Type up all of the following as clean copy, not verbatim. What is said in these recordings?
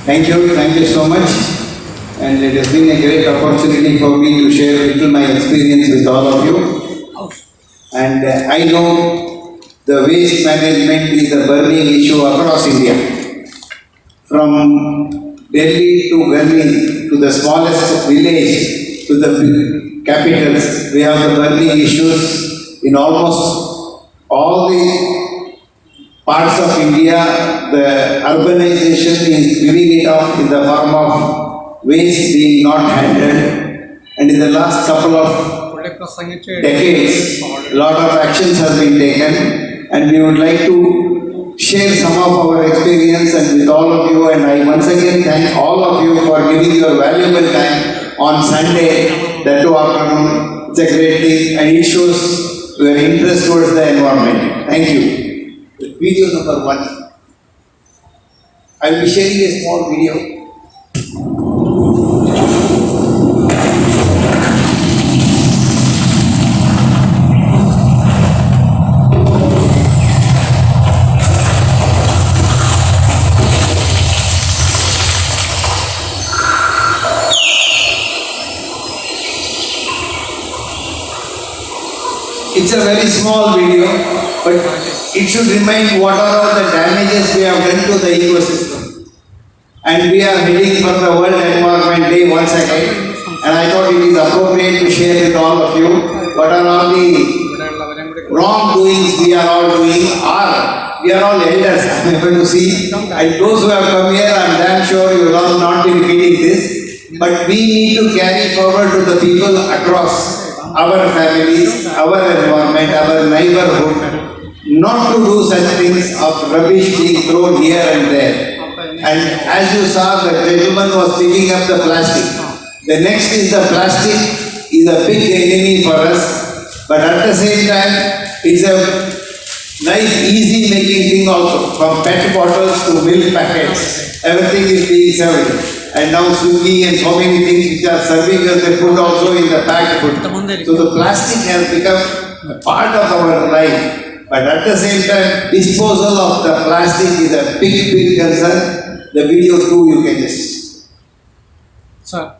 Thank you so much. And it has been a great opportunity for me to share a little my experience with all of you. And I know the waste management is a burning issue across India. From Delhi to Gurgaon to the smallest village to the big capitals, we have the burning issues in almost all the parts of India. The urbanization is giving it off in the form of waste being not handled. And in the last couple of decades, a lot of actions have been taken, and we would like to share some of our experience and with all of you. And I once again thank all of you for giving your valuable time on Sunday, the 2 afternoon. It's a great thing, and it shows your interest towards the environment. Thank you. Video number 1. I will be sharing a small video. It's a very small video, but it should remind what are all the damages we have done to the ecosystem. And we are heading for the World Environment Day once again. And I thought it is appropriate to share with all of you what are all the wrongdoings we are all doing, or we are all elders, I'm able to see. And those who have come here, I'm damn sure you will all not be repeating this. But we need to carry forward to the people across our families, our environment, our neighborhood, not to do such things of rubbish being thrown here and there. And as you saw, the gentleman was picking up the plastic. The next is the plastic is a big enemy for us, but at the same time, it's a nice, easy making thing also. From PET bottles to milk packets, everything is being served. And now Swiggy and so many things which are serving us the food also in the packed food. So the plastic has become a part of our life. But at the same time, disposal of the plastic is a big, big concern. The video too, you can just. Sir.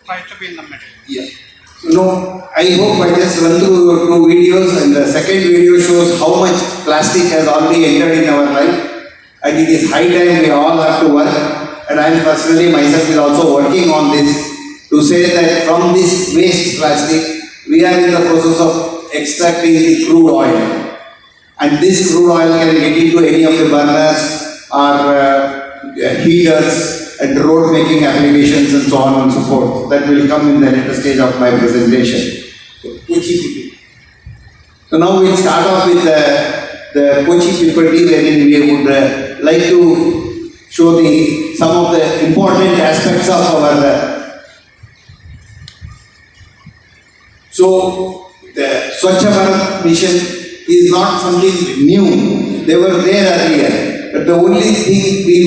try to be in the middle. Yeah. No, I hope I just run through your two videos, and the second video shows how much plastic has already entered in our life, and it is high time we all have to work. And I am personally myself is also working on this to say that from this waste plastic, we are in the process of extracting the crude oil, and this crude oil can get into any of the burners or heaters and road making applications and so on and so forth. That will come in the later stage of my presentation. So now we'll start off with the Kochi Pipati, wherein we would like to show some of the important aspects of our. So the Swachh Bharat mission is not something new. They were there earlier. But the only thing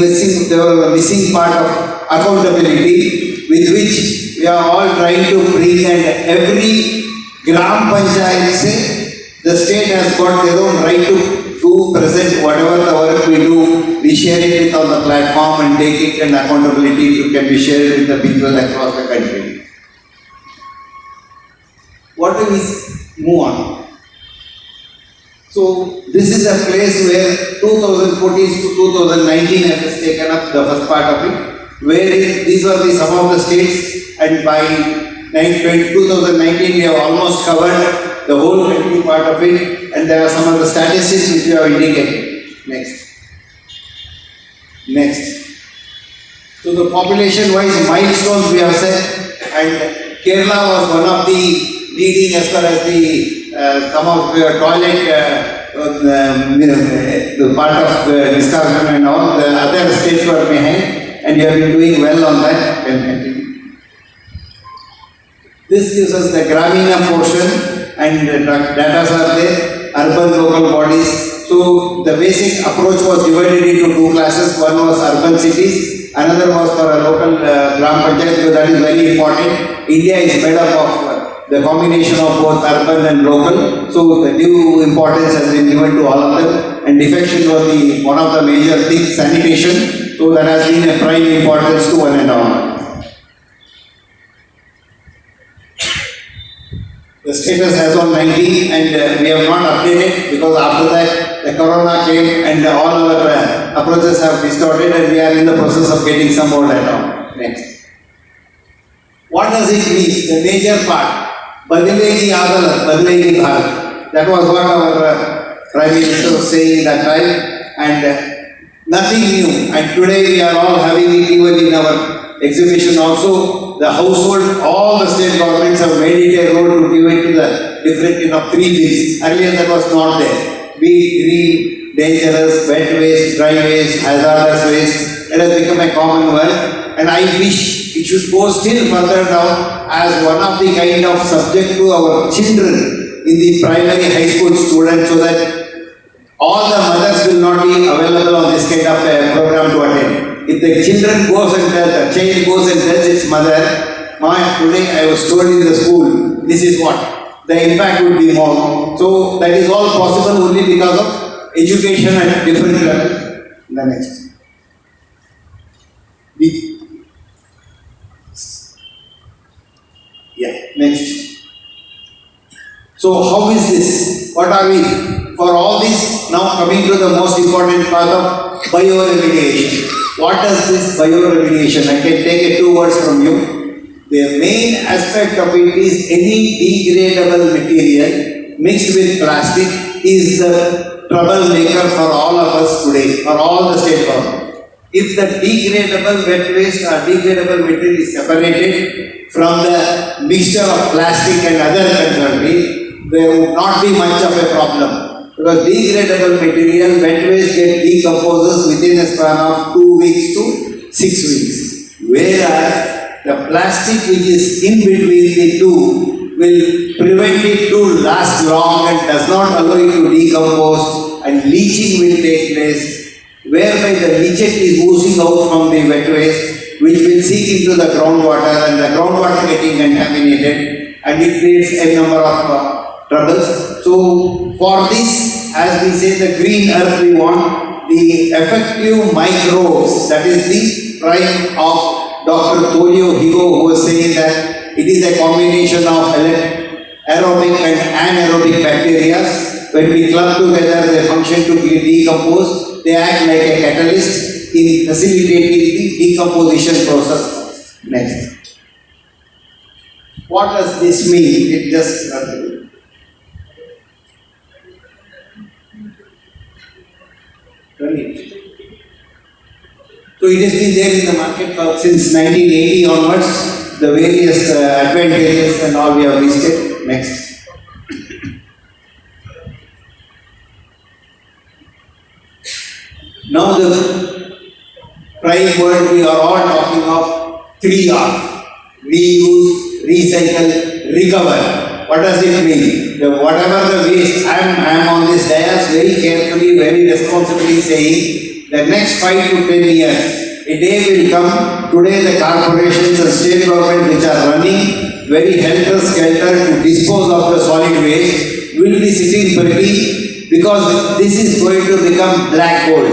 there was a missing part of accountability, with which we are all trying to bring, and every Gram Panchayat say the state has got their own right to present whatever the work we do. We share it on the platform and take it, and accountability can be shared with the people across the country. What do we move on? So this is a place where 2014 to 2019 has taken up the first part of it, where these were some of the states, and by 2019 we have almost covered the whole country part of it, and there are some of the statistics which we have indicated. Next. So the population-wise milestones we have set, and Kerala was one of the leading as far as the some of the toilet, the part of discussion and all. The other states were behind, and you have been doing well on that. This gives us the Gramina portion, and the data are there, urban local bodies. So the basic approach was divided into two classes. One was urban cities, another was for a local Gram Panchayat, so that is very important. India is made up of the combination of both urban and local, so the due importance has been given to all of them, and defection was one of the major things, sanitation, so that has been a prime importance to one and all. The status has on 19, and we have not updated because after that the corona came and all our approaches have distorted, and we are in the process of getting some more data. Next. What does it mean? The major part. Badilegi Adalat, Badilegi Bharat. That was what our Prime Minister was saying that time, and nothing new. And today we are all having it even in our exhibition also. The household, all the state governments have made it a role to give it to the different, 3 bins. Earlier that was not there. Be it green, dangerous, wet waste, dry waste, hazardous waste. It has become a common word, and I wish it should go still further down as one of the kind of subject to our children in the primary high school students, so that all the mothers will not be available on this kind of a program to attend. If the child goes and tells its mother, "Ma, today I was told in the school, this is what," the impact would be more. So that is all possible only because of education at different levels. The next. Next. So how is this? What are we? For all this, now coming to the most important part of bioremediation. What does this bioremediation? I can take 2 words from you. The main aspect of it is any degradable material mixed with plastic is the troublemaker for all of us today, for all the state government. If the degradable wet waste or degradable material is separated from the mixture of plastic and other material, there would not be much of a problem. Because degradable material, wet waste decomposes within a span of 2 weeks to 6 weeks. Whereas the plastic which is in between the two will prevent it to last long and does not allow it to decompose, and leaching will take place, whereby the leachate is oozing out from the wet waste, which will seep into the groundwater, and the groundwater getting contaminated, and it creates a number of troubles. So for this, as we say, the green earth, we want the effective microbes. That is the prime of Dr. Polio Higo, who was saying that it is a combination of aerobic and anaerobic bacteria. When we club together, they function to decompose. They act like a catalyst in facilitating the decomposition process. Next. What does this mean? It just so it has been there in the market for since 1980 onwards. The various advantages and all we have listed. Next. Now the prime word we are all talking of 3R. Reuse, recycle, recover. What does it mean? Whatever the waste, I am on this dais very carefully, very responsibly saying the next 5 to 10 years, a day will come. Today the corporations and state government which are running very helter-skelter to dispose of the solid waste will be sitting pretty because this is going to become black gold.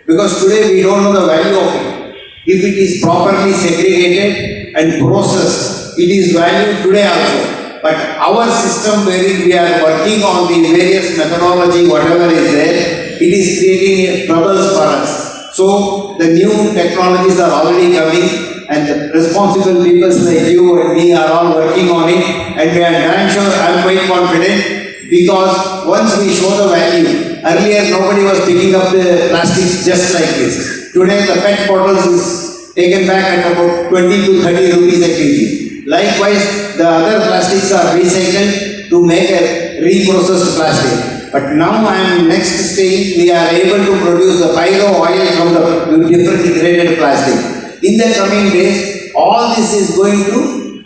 Because today we don't know the value of it. If it is properly segregated and processed, it is valued today also. But our system wherein we are working on the various methodology, whatever is there, it is creating troubles for us. So the new technologies are already coming and the responsible people like you and me are all working on it, and we are damn sure, I am quite confident, because once we show the value, earlier nobody was picking up the plastics just like this. Today the PET bottles is taken back at about 20 to 30 rupees a kg. Likewise, the other plastics are recycled to make a reprocessed plastic. But now I am next stage, we are able to produce the pyro oil from the different graded plastic. In the coming days, all this is going to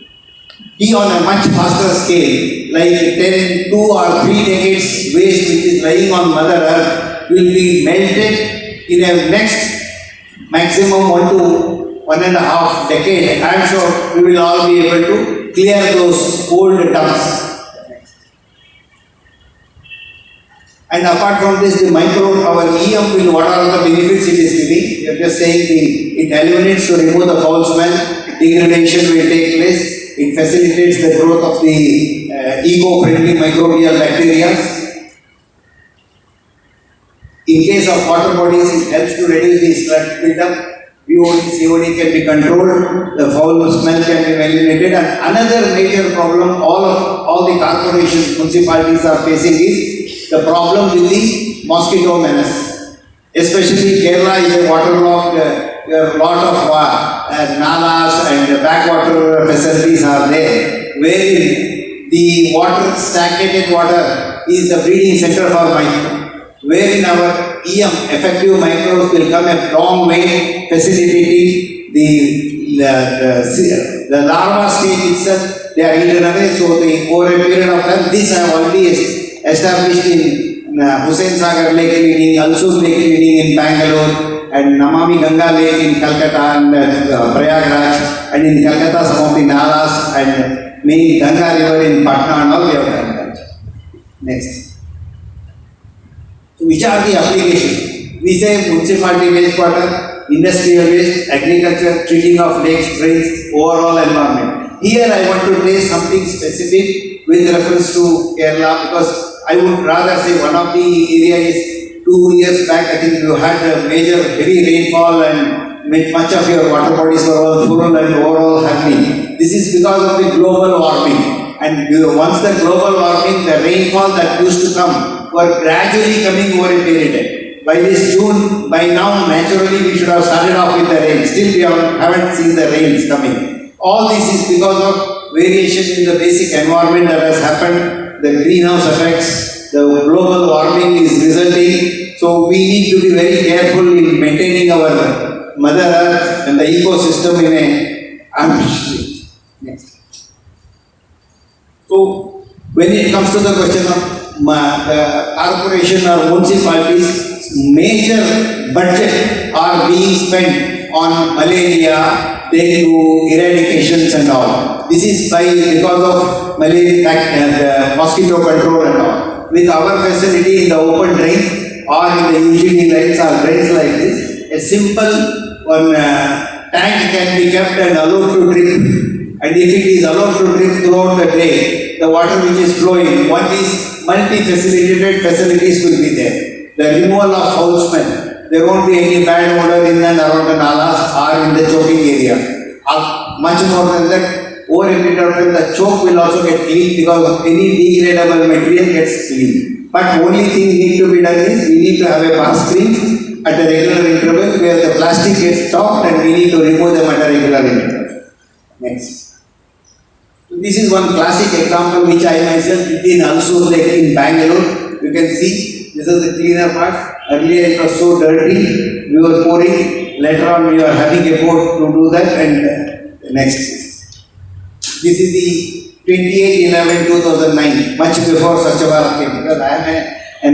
be on a much faster scale, like 10, 2 or 3 decades waste which is lying on Mother Earth will be melted in a next maximum 1 to 1.5 decade. I am sure we will all be able to clear those old dumps. And apart from this, the our EM will, what are the benefits it is giving? We are just saying it eliminates to remove the foul smell, degradation will take place, it facilitates the growth of the eco-friendly microbial bacteria. In case of water bodies, it helps to reduce the sludge buildup. BOD, COD can be controlled, the foul smell can be eliminated, and another major problem all the corporations, municipalities are facing is the problem with the mosquito menace. Especially Kerala is a waterlogged, there are a lot of nalas and backwater facilities are there, wherein the water, stagnated water is the breeding center for microbes, wherein our EM, effective microbes, will come a long way facilitating the larva stage itself, they are eaten away. So over a period of time, this I have already established in Hussain Sagar Lake cleaning, Alsur Lake cleaning in Bangalore, and Namami Ganga Lake in Calcutta and Prayagraj, and in Calcutta some of the nalas and many Ganga River in Patna and all we have done that. Next. So which are the applications? We say municipality wastewater, industrial waste, agriculture, treating of lakes, drains, overall environment. Here I want to raise something specific with reference to Kerala, because I would rather say one of the areas 2 years back, I think you had a major heavy rainfall and much of your water bodies were all full and overall happening. This is because of the global warming. And once the global warming, the rainfall that used to come were gradually coming over a period. By this June, by now, naturally we should have started off with the rain. Still we haven't seen the rains coming. All this is because of variation in the basic environment that has happened, the greenhouse effects, the global warming is resulting. So we need to be very careful in maintaining our Mother Earth and the ecosystem in a ambitious. Next. So when it comes to the question of the corporation or municipalities, major budget are being spent on malaria, dengue, eradications and all. This is because of malaria, the mosquito control and all. With our facility in the open drain or in the UGD lines or drains like this, a simple one tank can be kept and allowed to drip And if it is allowed to drip throughout the day, the water which is flowing, one is multi-facilitated facilities will be there. The removal of foul smell. There won't be any bad odor in and around the nalas or in the choking area. Much more than that, over a period of time, the choke will also get cleaned because any degradable material gets cleaned. But only thing need to be done is we need to have a pass screen at a regular interval where the plastic gets stopped and we need to remove them at a regular interval. Next. So this is one classic example which I myself did in Alsur Lake in Bangalore. You can see this is the cleaner part. Earlier it was so dirty, we were pouring. Later on we are having a boat to do that and next. This is the 28/11/2009, much before Swachh Bharat came, because I am an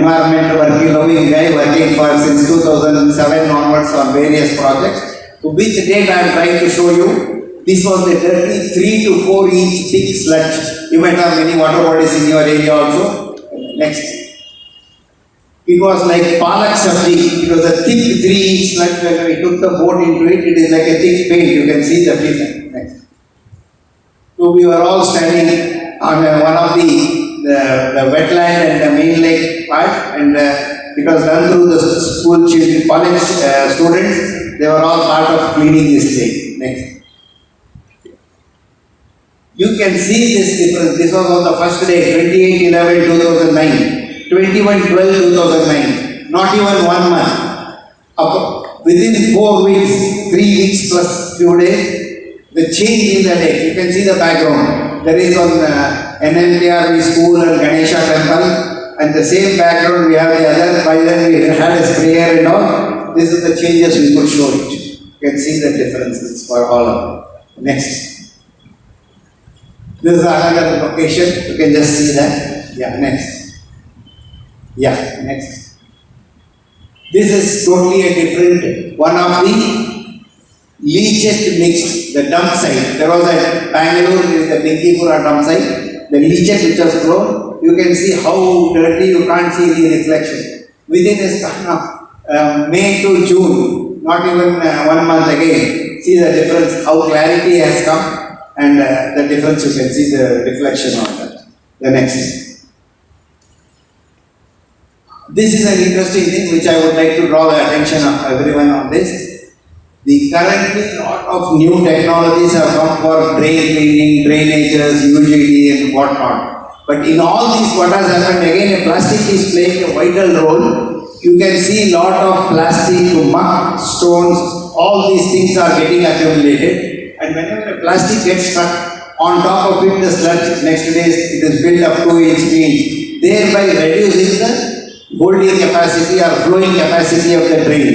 environmental working loving guy working for since 2007 onwards on various projects. So which date I am trying to show you. This was the dirty 3 to 4 inch thick sludge. You might have many water bodies in your area also. Next. It was like palak sabji. It was a thick 3 inch sludge. When we took the boat into it, it is like a thick paint. You can see the picture. Next. So we were all standing on one of the wetland and the main lake part, and it was done through the school children, college students. They were all part of cleaning this lake. Next. You can see this difference. This was on the first day, 28/11/2009, 21/12/2009. Not even 1 month. Within 4 weeks, 3 weeks plus few days, the change in the day. You can see the background. There is on NMTRV school and Ganesha temple, and the same background we have the other. By then we had a sprayer and all. This is the changes we could show it. You can see the differences for all of them. Next. This is another location. You can just see that. Yeah, next. Yeah, next. This is totally a different one of the leachate mix, the dump site. There was a Bangalore, there is the Bingipura dump site. The leachate which was thrown, you can see how dirty, you can't see any reflection. Within a span of May to June, not even 1 month again, see the difference, how clarity has come. And the difference, you can see the reflection of that. The next. This is an interesting thing which I would like to draw the attention of everyone on this. The currently lot of new technologies have come for drain cleaning, drainages, UGD and whatnot. But in all these, what has happened again, a plastic is playing a vital role. You can see lot of plastic, muck, stones, all these things are getting accumulated. And whenever a plastic gets stuck on top of it, the sludge next day it is built up 2 inch, 3 inch, thereby reducing the holding capacity or flowing capacity of the drain.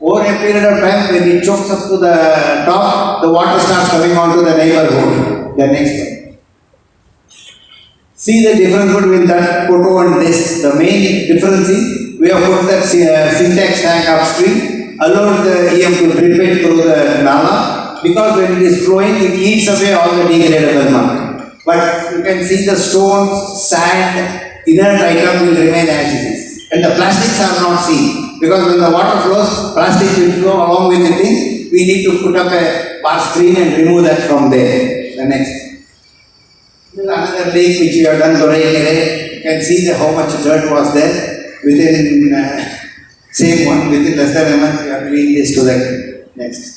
Over a period of time, when it chokes up to the top, the water starts coming onto the neighborhood. The next one. See the difference between that photo and this. The main difference is we have put that syntax tank upstream, allowed the EM to drip it through the nala. Because when it is flowing, it eats away all the degradable matter. But you can see the stones, sand, inert item will remain as it is. And the plastics are not seen. Because when the water flows, plastic will flow along with the thing. We need to put up a bar screen and remove that from there. The next. This is another lake which we have done today. You can see how much dirt was there. Within same one, within less than a month, we have cleaned this to that. Next.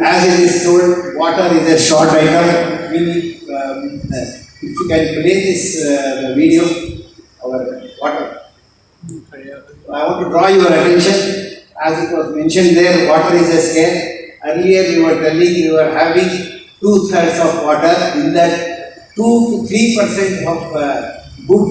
As it is told, water is a short item. We need, if you can play this video, our water. I want to draw your attention. As it was mentioned there, water is a scare. Earlier we were telling we were having 2/3 of water. In that 2 to 3% of good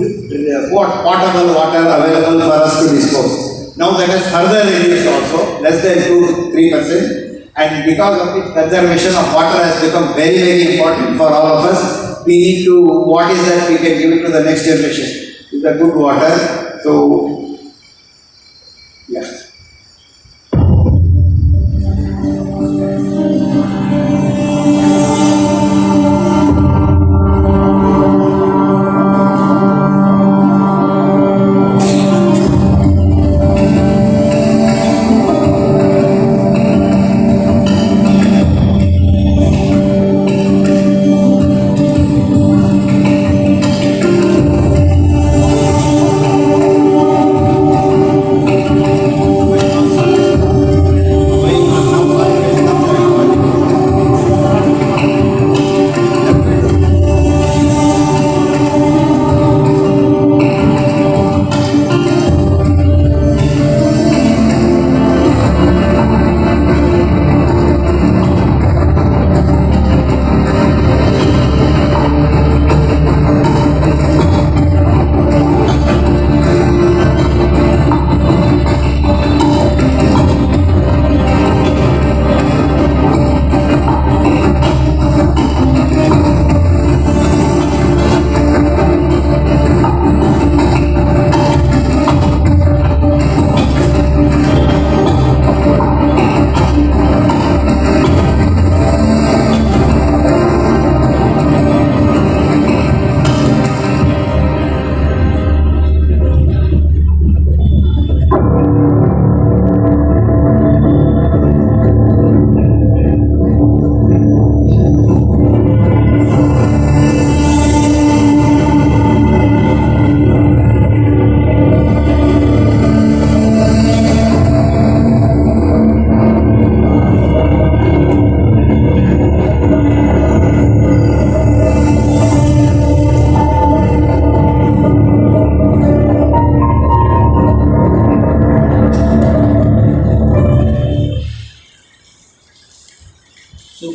potable water available for us to dispose. Now that has further reduced also, less than 2 to 3%. And because of it, conservation of water has become very, very important for all of us. We need to, what is that we can give it to the next generation? Is the good water. So, yeah.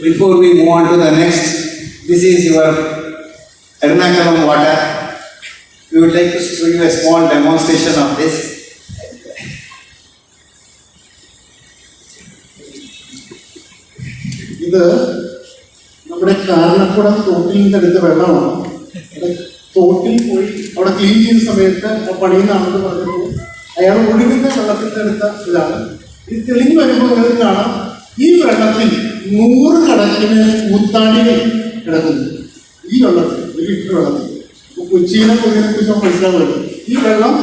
before we move on to the next, this is your Ernakulam water. We would like to show you a small demonstration of this. ഇത് നമ്മുടെ കാരണക്കുളം തോട്ടിൽ നിന്ന് എടുത്ത വെള്ളമാണ്. അവിടെ തോട്ടിൽ പോയി അവിടെ ക്ലീൻ ചെയ്യുന്ന സമയത്ത് പണിയുന്ന ആണെന്ന് പറഞ്ഞപ്പോൾ അയാൾ ഒഴുകുന്ന വെള്ളത്തിൽ നിന്ന് എടുത്ത ഇതാണ്. ഇത് തെളിഞ്ഞു വരുമ്പോൾ നിങ്ങൾക്ക് കാണാം ഈ വെള്ളത്തിൽ 100 കണക്കിന് കൂത്താടികൾ കിടക്കുന്നു. ഈ വെള്ളത്തിൽ, ഒരു ലിറ്റർ വെള്ളത്തിൽ. അപ്പോൾ കൊച്ചിയിലെ പൊതിനെ കുറിച്ച് മനസ്സിലാവുമല്ലോ. ഈ വെള്ളം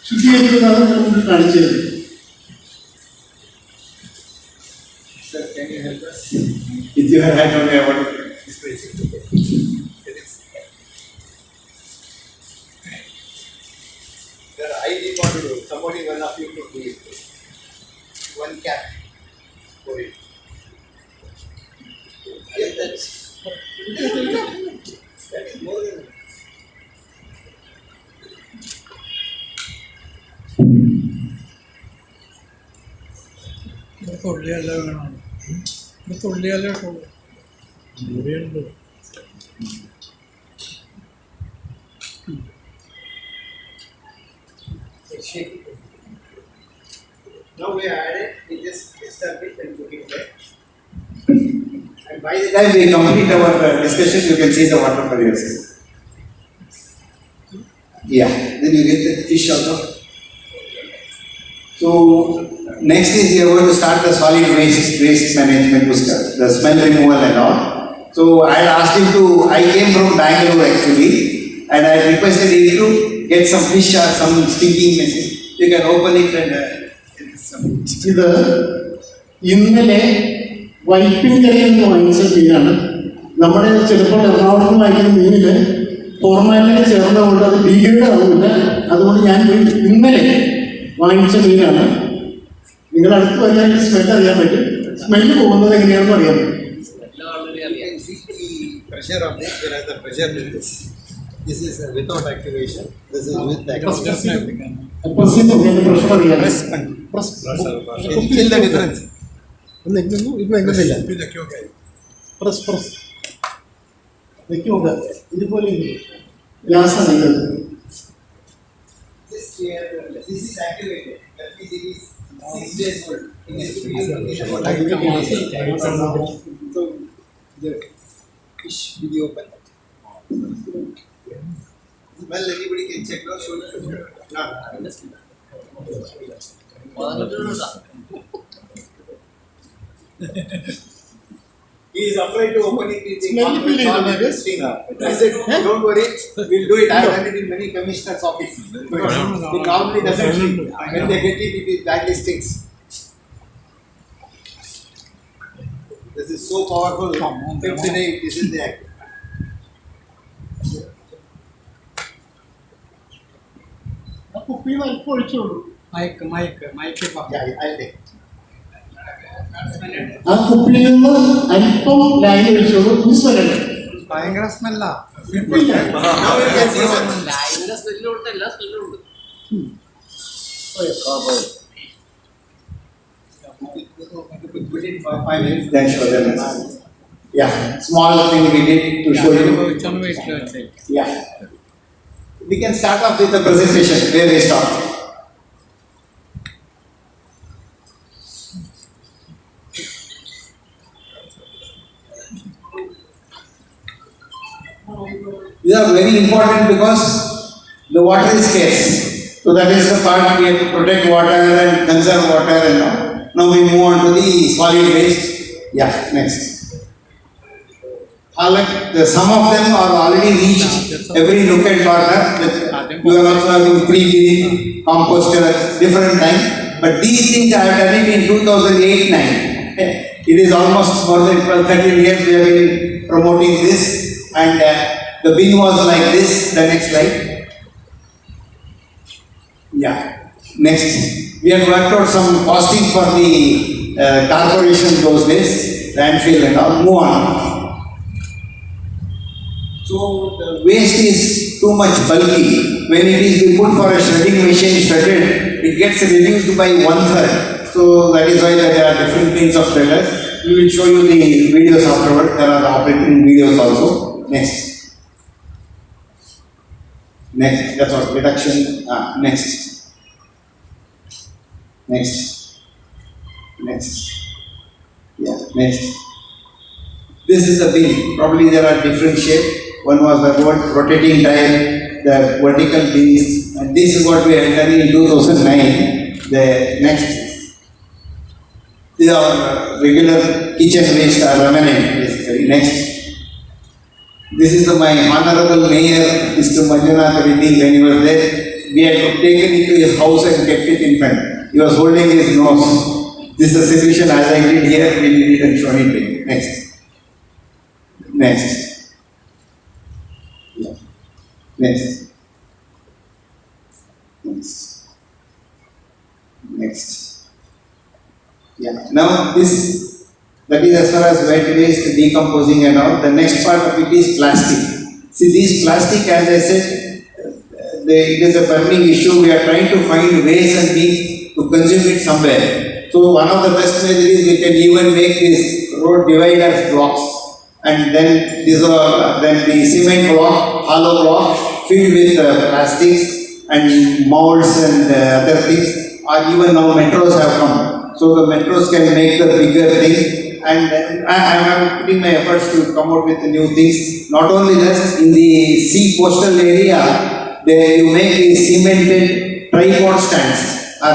ശുദ്ധീകരിക്കുന്നതാണ് നമുക്ക് കാണിച്ചു തരുന്നത്. Sir, can you help us? With your hand only, I want to express it. Sir, I did want to do it. Somebody, one of you could do it. One cap for it. Yes, that's more than enough. ഇതൊക്കെ ഉള്ളിയല്ല വേണം. ഇതൊക്കെ ഉള്ളിയല്ല കേട്ടോ. Now we add it, we just disturb it and put it there. And by the time we complete our discussion, you can see the water for yourself. Yeah, then you get the fish also. So next is we are going to start the solid waste management, the smell removal and all. So I asked him to, I came from Bangalore actually, and I requested him to get some fish or some stinking message. You can open it and ഇത് ഇന്നലെ വൈപ്പിൻകരയിൽ നിന്ന് വാങ്ങിച്ച മീനാണ്. നമ്മുടെ ചിലപ്പോൾ എറണാകുളത്ത് നിന്ന് വാങ്ങിക്കുന്ന മീനിൽ ഫോർമാലിറ്റി ചേർന്നതുകൊണ്ട് അത് ഡീഗ്രേഡ് ആവില്ല. അതുകൊണ്ട് ഞാൻ ഇന്നലെ വാങ്ങിച്ച മീനാണ്. നിങ്ങൾ അടുത്ത് വന്നാൽ സ്മെല്ല് അറിയാൻ പറ്റും. സ്മെല്ല് പോകുന്നത് എങ്ങനെയാണെന്ന് അറിയാൻ പറ്റും. pressure of this, whereas the pressure with this. This is without activation. This is with activation. Pressure അറിയാൻ Feel the difference. പ്രസ് വെക്കുക. ഇതുപോലെ ഗ്യാസാണ് ഇത്. This is activated. That means it is 6 days old. It is to be so the fish will be open. Well, anybody can check now. Show me. He is afraid to open it. He said, "Don't worry, we'll do it. I have done it in many commissioners' office. It normally doesn't stink. When they get it, it is badly stinks." This is so powerful. Today, this is the act. ആ കുപ്പിയിൽ അല്പം ഒഴിച്ചോളൂ. Yeah, I'll take. ആ കുപ്പിയിൽ നിന്ന് അല്പം line ഒഴിച്ചോളൂ. സ്മെല്ലുണ്ട്. ഭയങ്കര സ്മെല്ലാ. Now you can see sir. Put it for 5 minutes, then show them. Yeah, small thing we did to show you. Yeah. We can start off with the presentation where we start. These are very important because the water is scarce. So that is the part we have to protect water and conserve water and all. Now we move on to the solid waste. Yeah, next. Some of them are already reached every nook and corner. You are also having pre-weeding, composter, different time. But these things I have done it in 2008-9. It is almost more than 12-13 years we have been promoting this. And the bin was like this. The next slide. Yeah. Next. We have worked out some costing for the corporation those days, landfill and all. Move on. So the waste is too much bulky. When it is being put for a shredding machine shredded, it gets reduced by 1/3. So that is why there are different kinds of shredders. we will show you the videos afterward. There are the operating videos also. Next. Next. That's all. Reduction. Next. Next. Next. Yeah. Next. This is the beam. Probably there are different shapes. One was the rotating tile, the vertical beams, and this is what we had done in 2009. The next, these are regular kitchen waste or remnant basically. Next, this is my honorable mayor, Mr. Manjunath Reddy. When he was there, we had taken it to his house and kept it in front. He was holding his nose. This is the situation as I did here. We did it and shown it. Next. Next. Yeah. Next. Next. Next. Yeah. Now this, that is as far as wet waste, decomposing and all. The next part of it is plastic. See, this plastic, as I said, it is a burning issue. We are trying to find ways and means to consume it somewhere. So one of the best ways is we can even make this road dividers blocks. And then these are then the cement block, hollow block filled with plastics and molds and other things. Or even now metros have come, so the metros can make the bigger thing. And I am putting my efforts to come out with new things. Not only this, in the sea coastal area, there you make the cemented tripod stands or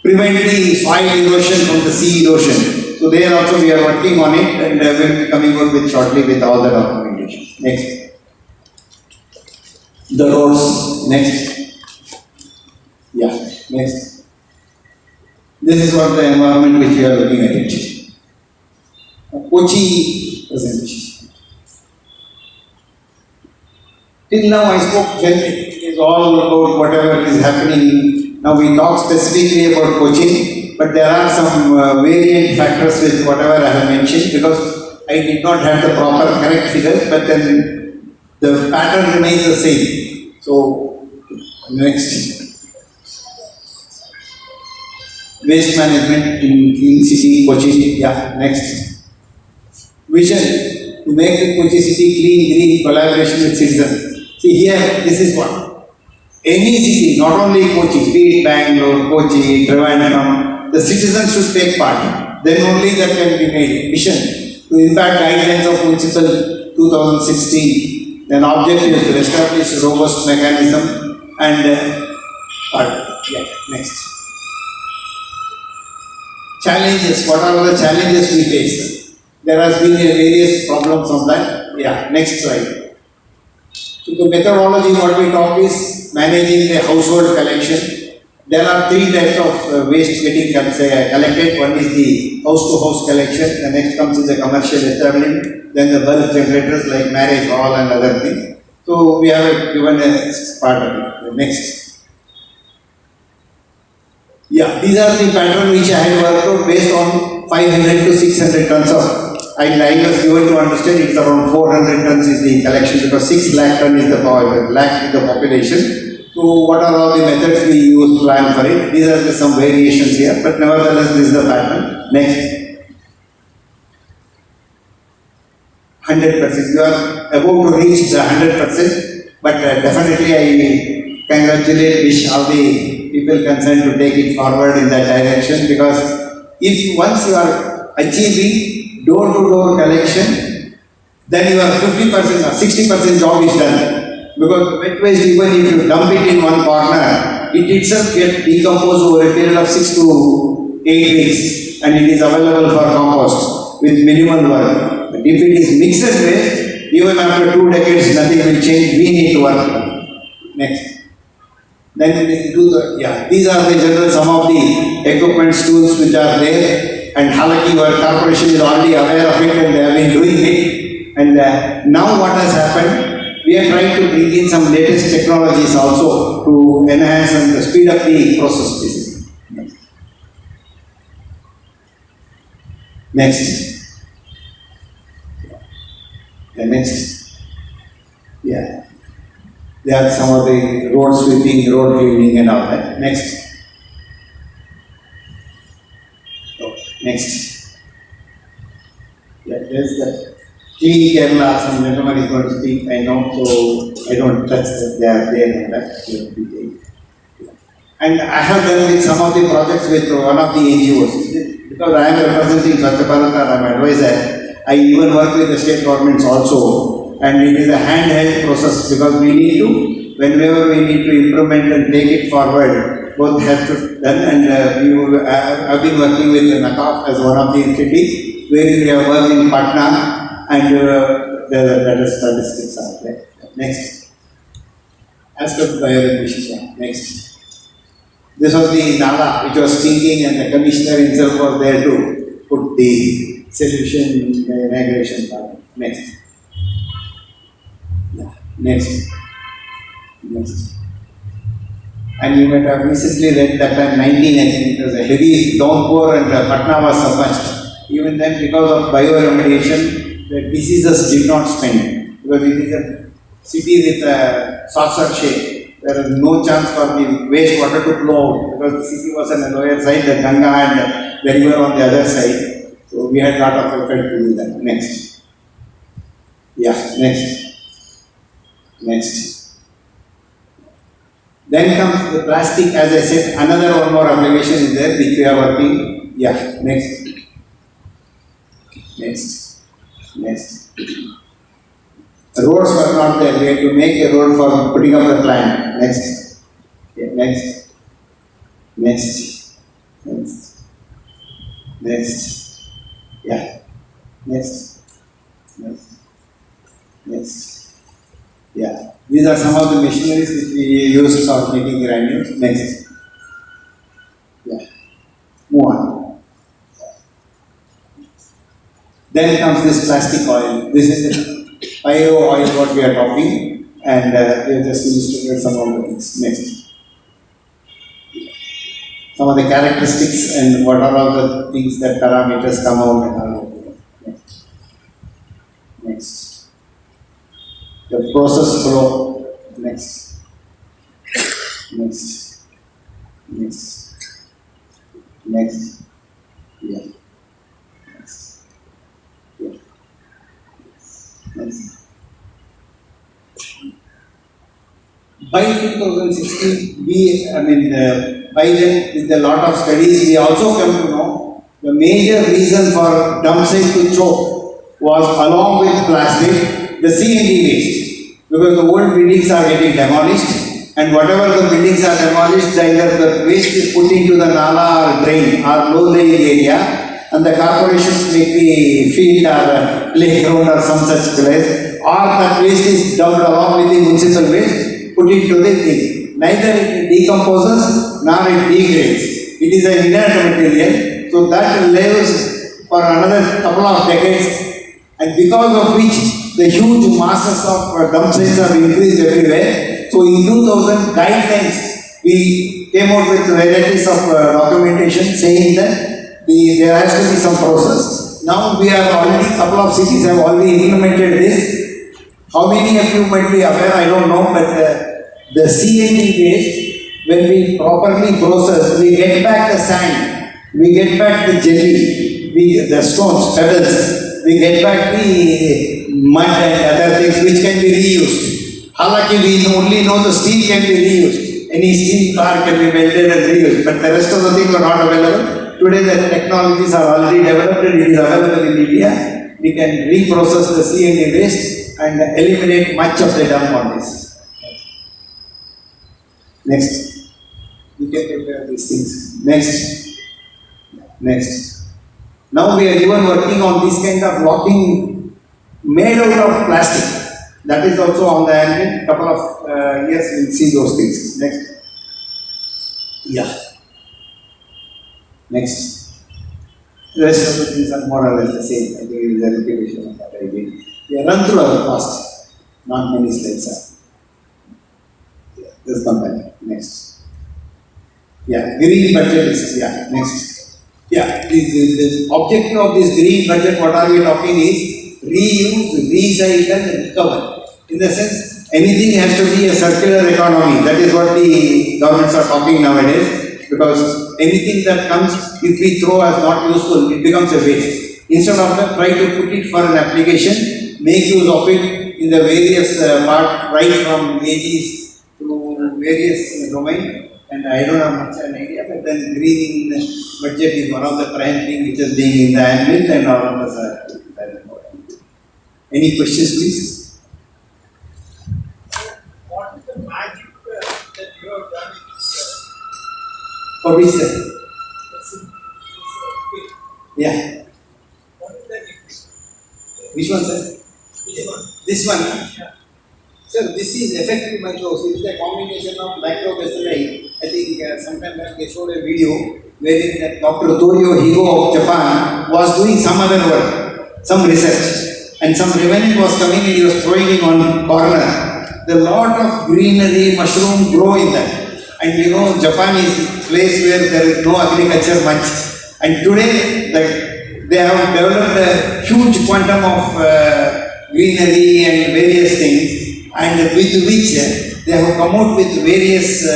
prevent the soil erosion from the sea erosion. So there also we are working on it, and we will be coming out with shortly with all the documentation. Next. The roads. Next. Yeah. Next. This is what the environment which we are looking at it. Kochi presentation. Till now I spoke generally. It is all about whatever is happening. Now we talk specifically about Kochi. But there are some variant factors with whatever I have mentioned, because I did not have the proper correct figures, but then the pattern remains the same. So, next. Waste management in clean city, Kochi. Yeah, next. Vision to make the Kochi city clean, green, collaboration with citizens. See here, this is what. Any city, not only Kochi, be it Bangalore, Kochi, Trivandrum, the citizens should take part. Then only that can be made. Mission to impact guidelines of Municipal 2016. Then objective is to establish a robust mechanism and yeah, next. Challenges. What are the challenges we face? There has been various problems on that. Yeah, next slide. So the methodology what we talk is managing the household collection. There are three types of waste getting collected. One is the house-to-house collection. The next comes is the commercial establishment. Then the bulk generators like marriage hall and other things. So we have given a part of it. The next. Yeah, these are the pattern which I had worked out based on 500 to 600 tons of. I was given to understand it's around 400 tons is the collection, because 6 lakh ton is the population. So what are all the methods we use to plan for it? These are some variations here, but nevertheless this is the pattern. Next. 100%. You are about to reach the 100%, but definitely I congratulate, wish all the people concerned to take it forward in that direction, because if once you are achieving door-to-door collection, then your 50% or 60% job is done. Because wet waste, even if you dump it in one corner, it itself gets decomposed over a period of 6 to 8 weeks, and it is available for compost with minimal work. But if it is mixed waste, even after 2 decades, nothing will change. We need to work. Next. Then we do these are the general some of the equipment tools which are there, and Halaki, our corporation is already aware of it and they have been doing it. And now what has happened? We are trying to bring in some latest technologies also to enhance and speed up the process. Basically. Next. The next. Yeah. There are some of the road sweeping, road cleaning and all that. Next. So, next. Yeah, there's the clean Kerala, some gentleman is going to speak, I know, so I don't touch that, they are there in that. And I have done with some of the projects with one of the NGOs. Because I am representing Swachh Bharat, I am advisor. I even work with the state governments also. And it is a handheld process because we need to, whenever we need to implement and take it forward, both have to be done. And I've been working with NACOF as one of the entities, where we have worked in Patna and the statistics are there. Next. As per bioemission. Next. This was the Nala which was stinking and the commissioner himself was there to put the solution in the inauguration part. Next. Yeah. Next. Next. And you might have recently read that time 19, I think it was a heavy downpour and Patna was submerged. Even then because of bioremediation, the diseases did not spend because it is a city with a saucer shape. There is no chance for the wastewater to flow out because the city was on the lower side, the Ganga and the river on the other side. So we had a lot of effort to do that. Next. Yeah, next. Next. Then comes the plastic, as I said, another one more application is there which we are working. Yeah, next. Next. Next. The roads were not there. We had to make a road for putting up the plant. Next. Okay, next. Next. Next. Next. Yeah. Next. Next. Next. Yeah. These are some of the machineries which we use for making granules. Next. Yeah. Move on. Then comes this plastic oil. This is the bio oil what we are talking, and we have just illustrated some of the things. Next. Some of the characteristics and what are all the things that parameters come out and all. Next. Next. The process flow. Next. Next. Next. Next. Yeah. Next. Yeah. Next. By 2016, by then, with a lot of studies, we also come to know the major reason for dump site to choke was, along with plastic, the C&D waste. Because the old buildings are getting demolished, and whatever the buildings are demolished, either the waste is put into the nala or drain or low-lying area, and the corporations make the field or playground or some such place, or that waste is dumped along with the municipal waste, put into the thing. Neither it decomposes nor it degrades. It is an inert material, so that lives for another couple of decades, and because of which the huge masses of dump sites are increased everywhere. So in 2000 guidelines, we came out with varieties of documentation saying that there has to be some process. Now we are already, couple of cities have already implemented this. How many of you might be aware, I don't know, but the C&D waste, when we properly process, we get back the sand, we get back the jelly, the stones, pebbles, we get back the mud and other things which can be reused. Halaki, we only know the steel can be reused. Any steel car can be melted and reused, but the rest of the things are not available. Today the technologies are already developed and it is available in India. We can reprocess the C&D waste and eliminate much of the dump on this. Next. We can prepare these things. Next. Next. Now we are even working on this kind of locking made out of plastic. That is also on the anvil. Couple of years we'll see those things. Next. Yeah. Next. The rest of the things are more or less the same. I think it is a repetition of what I did. We run through our past. Not many slides are. Yeah. Let's come back. Next. Yeah. Green budget is, yeah. Next. Yeah. The objective of this green budget, what are we talking is reuse, recycle and recover. In the sense, anything has to be a circular economy. That is what the governments are talking nowadays, because anything that comes, if we throw as not useful, it becomes a waste. Instead of that, try to put it for an application, make use of it in the various part, right from AGs to various domain. And I don't have much an idea, but then green budget is one of the prime thing which is being in the anvil, and all of us are very important. Any questions, please? What is the magic that you have done in this For which, sir? field? Yeah. What is that difference? Which one, sir? This one. This one. Yeah. Sir, this is effective microbes. It is a combination of microbacilli. I think sometime back they showed a video wherein that Dr. Torio Higo of Japan was doing some other work, some research, and some revenant was coming and he was throwing it on corner. The lot of greenery, mushroom grow in that. And you know, Japan is a place where there is no agriculture much. And today, they have developed a huge quantum of greenery and various things, and with which they have come out with various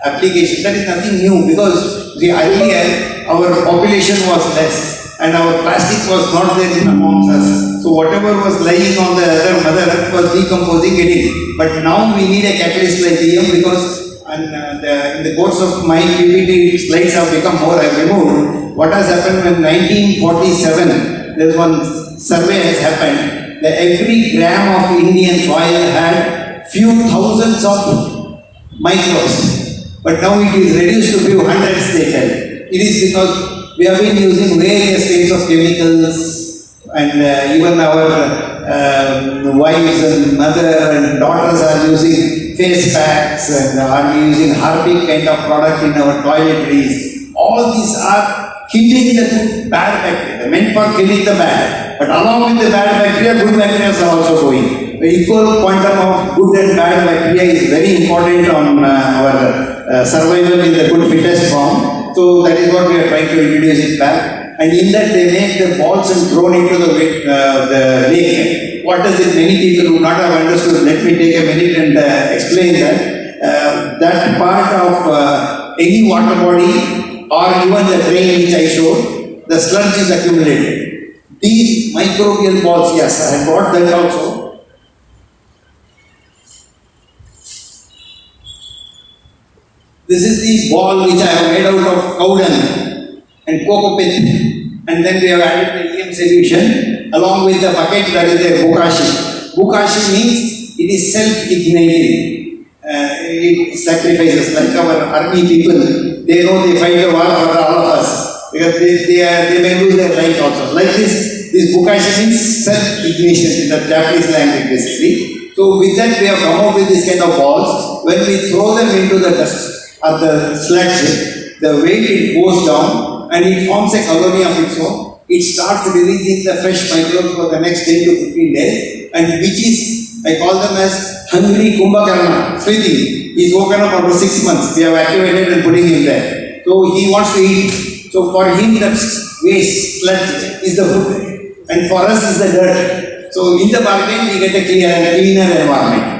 applications. That is nothing new, because earlier our population was less and our plastic was not there in amongst us. So whatever was lying on the other mother earth was decomposing, getting. But now we need a catalyst like EM, because in the course of my PPT slides have become more, I have removed. What has happened in 1947, there is one survey has happened that every gram of Indian soil had few thousands of microbes. But now it is reduced to few hundreds, they tell. It is because we have been using various kinds of chemicals, and even our wives and mother and daughters are using face packs and are using Harpic kind of product in our toiletries. All these are killing the good, bad bacteria. They are meant for killing the bad. But along with the bad bacteria, good bacteria are also going. The equal quantum of good and bad bacteria is very important on our survival in the good fittest form. So that is what we are trying to introduce it back. And in that they make the balls and thrown into the lake. What does it? Many people would not have understood. Let me take a minute and explain that. That part of any water body or even the drain which I showed, the sludge is accumulated. These microbial balls, yes, I have brought that also. This is the ball which I have made out of cow dung and cocoa pith. And then we have added the EM solution along with the bucket, that is the bukashi. Bukashi means it is self-igniting. It sacrifices, like our army people. They know they fight the war for all of us, because they may lose their life also. Like this bukashi means self-ignition in the Japanese language basically. So with that we have come up with this kind of balls. When we throw them into the dust or the sludge, the weight it goes down and it forms a colony of its own. It starts releasing the fresh microbes for the next 10 to 15 days, and which is, I call them as hungry Kumbhakarna, sleeping. He is woken up after 6 months. We have activated and putting him there. So he wants to eat. So for him that waste, sludge is the food, and for us is the dirt. So in the bargain we get a cleaner environment.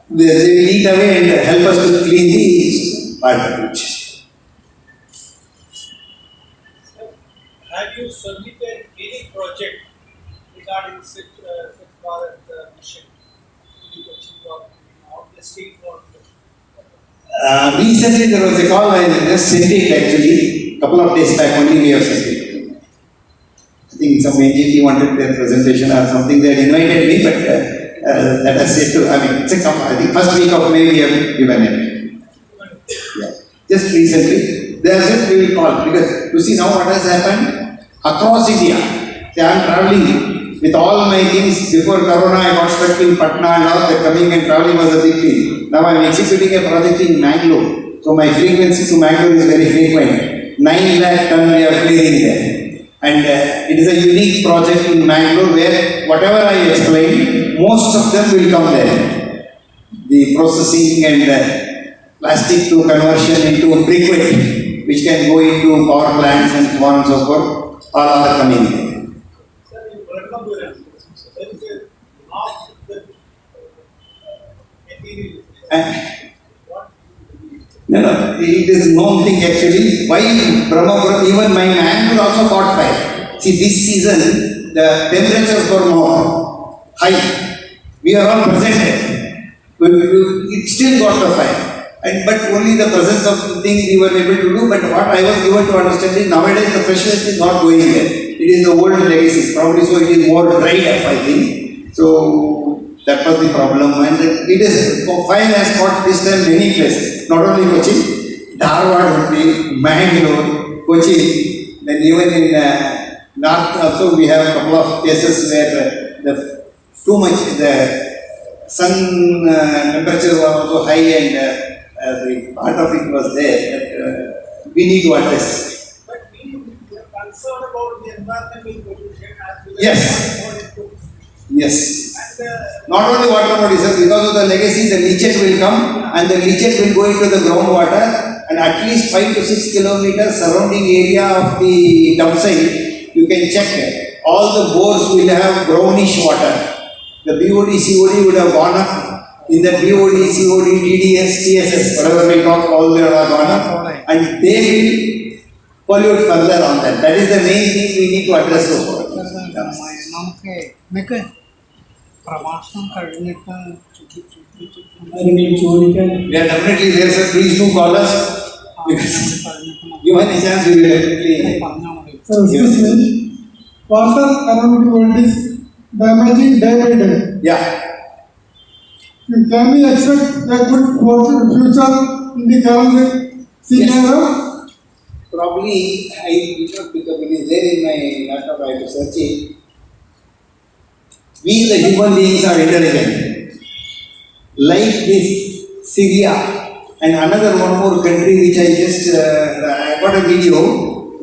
They will eat away and help us to clean the part of it. Have you submitted any project regarding such Bharat mission to the Kochi government or the state government? Recently there was a call, I just sent it actually, couple of days back only we have sent it. I think some NGT wanted their presentation or something, they had invited me, but that has yet to, I think first week of May we have given it. Yeah. Just recently, they have said we will call, because you see now what has happened across India. See, I am traveling with all my things. Before Corona I got stuck in Patna and all, the coming and traveling was a big thing. Now I am executing a project in Mangalore. So my frequency to Mangalore is very frequent. 9 lakh ton we are clearing there. And it is a unique project in Mangalore where whatever I explained, most of them will come there. The processing and plastic to conversion into briquette, which can go into power plants and so on and so forth, all are coming in. Sir, in Kulkarni, there is a lot of material. What? No, no, it is known thing actually. Why Brahmapuram, even my man will also caught fire. See, this season, the temperatures were more high. We are all present there. It still got the fire. And, but only the presence of the thing we were able to do. But what I was given to understand is nowadays the fresh waste is not going there. It is the old legacies. Probably so it is more dried up, I think. So that was the problem. And it is, fire has caught this time many places. Not only Kochi, Dharwad, Mangalore, Kochi, then even in north also we have a couple of places where the too much the sun temperature was also high and the part of it was there that we need to address. But we are concerned about the environmental pollution as well as Yes. water pollution. Yes. And Not only water bodies, sir, because of the legacy, the leachate will come and the leachate will go into the groundwater and at least 5 to 6 kilometers surrounding area of the dump site, you can check. All the bores will have brownish water. The BOD, COD would have gone up. In the BOD, COD, TDS, TSS, whatever we talk, all they are gone up. And they will pollute further on that. That is the main thing we need to address. നമുക്ക് പ്രഭാഷണം കഴിഞ്ഞിട്ട് Yeah, definitely there, sir. Please do call us. Given a chance, we will definitely. പറഞ്ഞാൽ മതി. So, excuse me, water around the world is damaging day by day. Yeah. Can we expect a good future in the current scenario? Probably I did not pick up. It is there in my laptop. I have to search it. We the human beings are intelligent. Like this Syria and another one more country which I just I got a video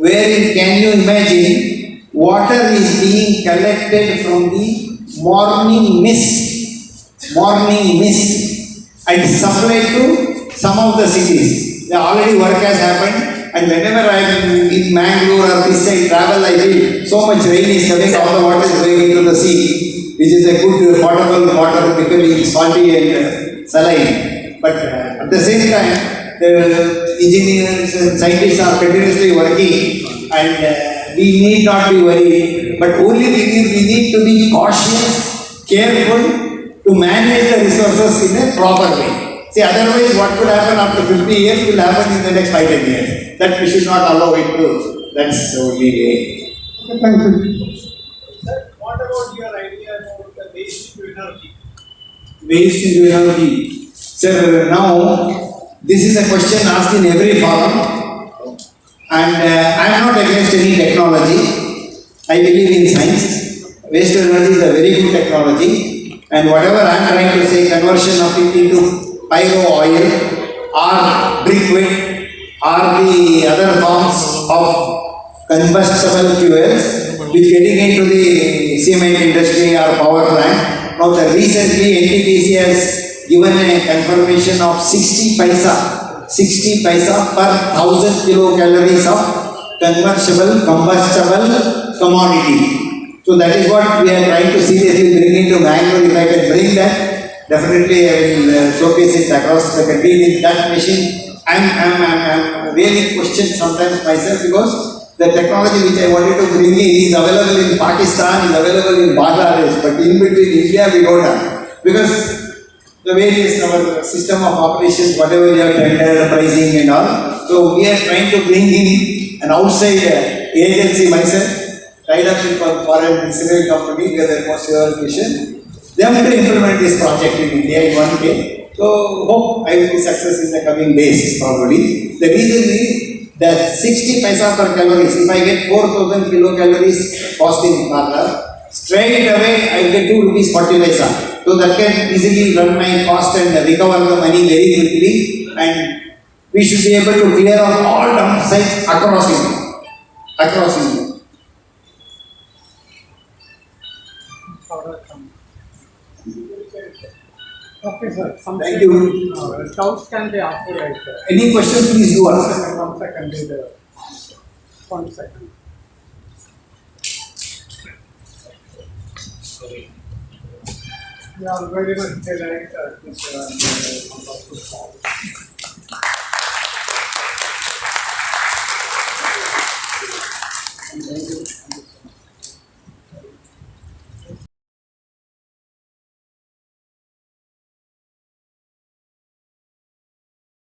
wherein can you imagine water is being collected from the morning mist and supplied to some of the cities. The already work has happened and whenever I am in Mangalore or this side travel I feel so much rain is coming, all the water is going into the sea, which is a good potable water becoming salty and saline. But at the same time, the engineers and scientists are continuously working and we need not be worried. But only thing is we need to be cautious, careful to manage the resources in a proper way. See, otherwise what could happen after 50 years will happen in the next 5-10 years. That we should not allow it to. That's the only way. Okay, thank you. sir, what about your idea about the waste to energy? Waste into energy. Sir, now this is a question asked in every forum, and I am not against any technology. I believe in science. Waste to energy is a very good technology, and whatever I am trying to say, conversion of it into pyro oil or briquette or the other forms of combustible fuels, which getting into the cement industry or power plant. Now, the recently NTPC has given a confirmation of 60 paisa per 1000 kilocalories of combustible commodity. So that is what we are trying to seriously bring into Mangalore. If I can bring that, definitely I will showcase it across the country with that machine. I'm really questioned sometimes myself because the technology which I wanted to bring in is available in Pakistan, is available in Bangladesh, but in between India we don't have. Because the way is our system of operations, whatever we have tender, pricing and all. So we are trying to bring in an outside agency myself, tied up with a foreign civil company, where the most mission. They have to implement this project in India in one day. So hope I will be success in the coming days probably. The reason is that 60 paisa per calories, if I get 4,000 kilocalories cost in parlor, straight away I get 2 rupees 40 paisa. So that can easily run my cost and recover the money very quickly, and we should be able to clear out all dump sites across India. Okay, sir. Thank you. Doubts can be asked right there. Any questions, please you ask. 1 second. 1 second. Yeah, very much like